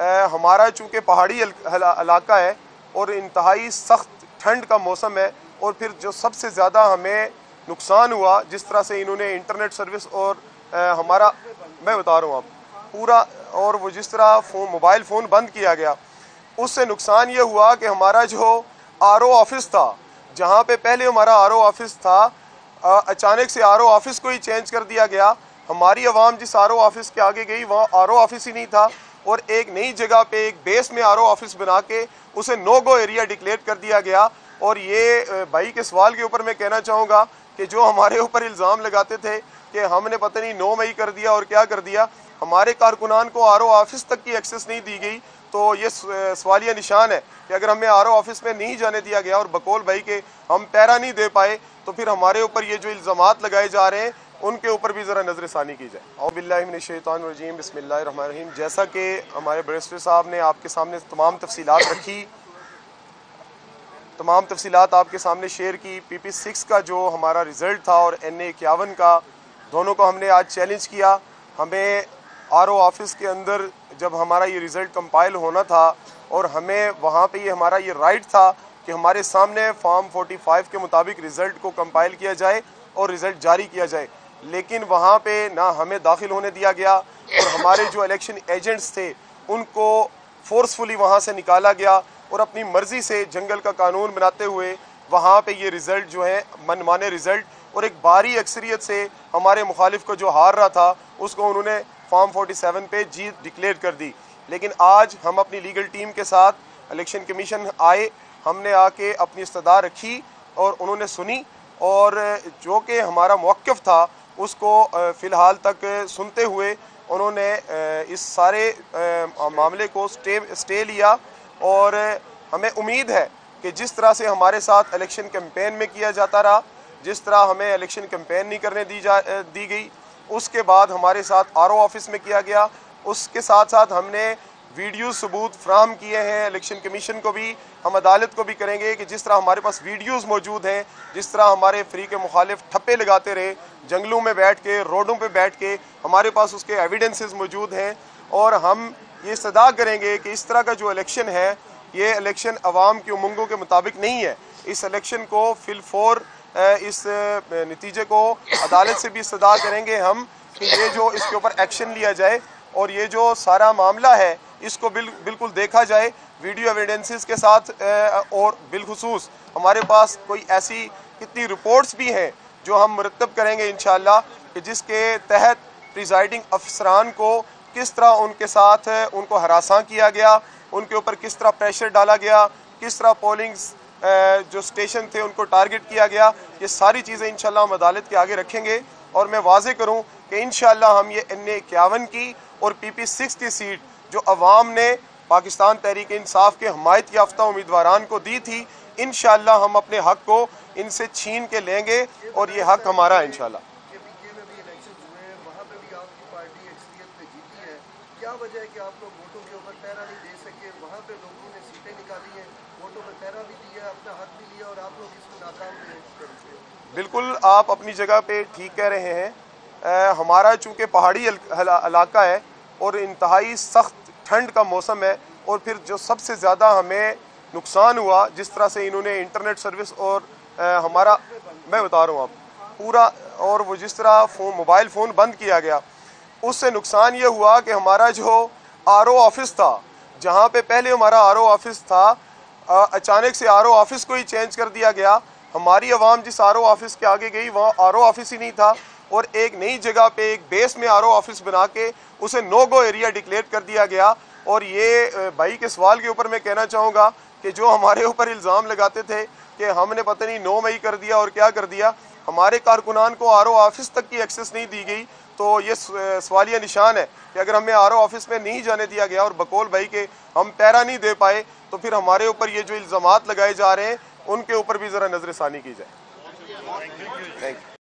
हमारा चूँकि पहाड़ी इलाका है और इंतहाई सख्त ठंड का मौसम है, और फिर जो सबसे ज़्यादा हमें नुकसान हुआ जिस तरह से इन्होंने इंटरनेट सर्विस और हमारा, मैं बता रहा हूँ आप पूरा, और वो जिस तरह मोबाइल फ़ोन बंद किया गया, उससे नुकसान ये हुआ कि हमारा जो आरओ ऑफिस था, जहाँ पे पहले हमारा आरओ ऑफिस था, अचानक से आरओ ऑफिस को ही चेंज कर दिया गया। हमारी आवाम जिस आरओ ऑफिस के आगे गई वहाँ आरओ ऑफिस ही नहीं था, और एक नई जगह पे एक बेस में आरओ ऑफिस बना के उसे नो गो एरिया डिक्लेयर कर दिया गया। और ये भाई के सवाल के ऊपर मैं कहना चाहूँगा कि जो हमारे ऊपर इल्ज़ाम लगाते थे कि हमने पता नहीं 9 मई कर दिया और क्या कर दिया, हमारे कारकुनान को आरओ ऑफिस तक की एक्सेस नहीं दी गई, तो ये सवालिया निशान है कि अगर हमें आरओ ऑफिस में नहीं जाने दिया गया और बकौल भाई के हम पैरा नहीं दे पाए, तो फिर हमारे ऊपर ये जो इल्ज़ामात लगाए जा रहे हैं उनके ऊपर भी ज़रा नज़र सानी की जाए। औ बिल्लाहि मिनश्शैतानिर्रजीम, बिस्मिल्लाहिर्रहमानिर्रहीम। जैसा कि हमारे बैरिस्टर साहब ने आपके सामने तमाम तफसीलात रखी, तमाम तफसीलात आपके सामने शेयर की, PP6 का जो हमारा रिज़ल्ट था और NA51 का, दोनों को हमने आज चैलेंज किया। हमें आरओ ऑफिस के अंदर जब हमारा ये रिज़ल्ट कंपाइल होना था और हमें वहाँ पे ये हमारा ये राइट था कि हमारे सामने फॉर्म 45 के मुताबिक रिज़ल्ट को कंपाइल किया जाए और रिज़ल्ट जारी किया जाए, लेकिन वहाँ पे ना हमें दाखिल होने दिया गया और हमारे जो इलेक्शन एजेंट्स थे उनको फोर्सफुली वहाँ से निकाला गया और अपनी मर्ज़ी से जंगल का कानून बनाते हुए वहाँ पे ये रिज़ल्ट जो है मनमाने रिज़ल्ट, और एक भारी अक्सरियत से हमारे मुखालिफ को जो हार रहा था उसको उन्होंने फॉर्म 47 पे जीत डिक्लेयर कर दी। लेकिन आज हम अपनी लीगल टीम के साथ इलेक्शन कमीशन आए, हमने आके अपनी इस्तदा रखी और उन्होंने सुनी, और जो कि हमारा मौक़िफ़ था उसको फ़िलहाल तक सुनते हुए उन्होंने इस सारे मामले को स्टे लिया। और हमें उम्मीद है कि जिस तरह से हमारे साथ इलेक्शन कैंपेन में किया जाता रहा, जिस तरह हमें इलेक्शन कैंपेन नहीं करने दी गई, उसके बाद हमारे साथ आरओ ऑफिस में किया गया, उसके साथ साथ हमने वीडियो सबूत फ्राहम किए हैं इलेक्शन कमीशन को भी, हम अदालत को भी करेंगे कि जिस तरह हमारे पास वीडियोस मौजूद हैं, जिस तरह हमारे फ्री के मुखालिफ ठप्पे लगाते रहे जंगलों में बैठ के, रोडों पे बैठ के, हमारे पास उसके एविडेंसेस मौजूद हैं। और हम ये सदा करेंगे कि इस तरह का जो इलेक्शन है ये इलेक्शन अवाम की उमंगों के मुताबिक नहीं है। इस इलेक्शन को फिलफोर इस नतीजे को अदालत से भी सदा करेंगे हम कि ये जो इसके ऊपर एक्शन लिया जाए और ये जो सारा मामला है इसको बिल्कुल देखा जाए वीडियो एविडेंसेस के साथ। और बिलखुसूस हमारे पास कोई ऐसी कितनी रिपोर्ट्स भी हैं जो हम मुरतब करेंगे इंशाअल्लाह कि जिसके तहत प्रिजाइडिंग अफसरान को किस तरह उनके साथ उनको हरासा किया गया, उनके ऊपर किस तरह प्रेशर डाला गया, किस तरह पोलिंग जो स्टेशन थे उनको टारगेट किया गया, ये सारी चीज़ें इंशाअल्लाह हम अदालत के आगे रखेंगे। और मैं वाज़े करूँ कि इंशाअल्लाह हम ये NA51 की और PP6 की सीट जो अवाम ने पाकिस्तान तहरीक इंसाफ के हमायत याफ्ता उम्मीदवारान को दी थी, इंशाअल्लाह हम अपने हक़ को इनसे छीन के लेंगे और ये हक़ हमारा है इंशाअल्लाह। क्या वजह है कि आप लोग वोटों के ऊपर पैरा नहीं दे सके? वहाँ पे लोगों ने सीटें निकाली हैं, वोटों में पैरा भी दिया, अपना हक भी लिया, और आप लोग इसमें नाकाम हुए। बिल्कुल आप अपनी जगह पे ठीक कह रहे हैं। हमारा चूँकि पहाड़ी इलाका है और इंतहाई सख्त ठंड का मौसम है, और फिर जो सबसे ज़्यादा हमें नुकसान हुआ जिस तरह से इन्होंने इंटरनेट सर्विस और हमारा, मैं बता रहा हूँ आप पूरा, और वो जिस तरह मोबाइल फ़ोन बंद किया गया, उससे नुकसान ये हुआ कि हमारा जो आरओ ऑफिस था, जहाँ पे पहले हमारा आरओ ऑफिस था, अचानक से आरओ ऑफिस को ही चेंज कर दिया गया। हमारी आवाम जिस आरओ ऑफिस के आगे गई वहाँ आरओ ऑफिस ही नहीं था, और एक नई जगह पे एक बेस में आरओ ऑफिस बना के उसे नो गो एरिया डिक्लेयर कर दिया गया। और ये भाई के सवाल के ऊपर मैं कहना चाहूँगा कि जो हमारे ऊपर इल्ज़ाम लगाते थे कि हमने पता नहीं 9 मई कर दिया और क्या कर दिया, हमारे कारकुनान को आरओ ऑफिस तक की एक्सेस नहीं दी गई, तो ये सवालिया निशान है कि अगर हमें आरओ ऑफिस में नहीं जाने दिया गया और बकौल भाई के हम पैरा नहीं दे पाए, तो फिर हमारे ऊपर ये जो इल्ज़ामात लगाए जा रहे हैं उनके ऊपर भी ज़रा नज़र सानी की जाए। Thank you.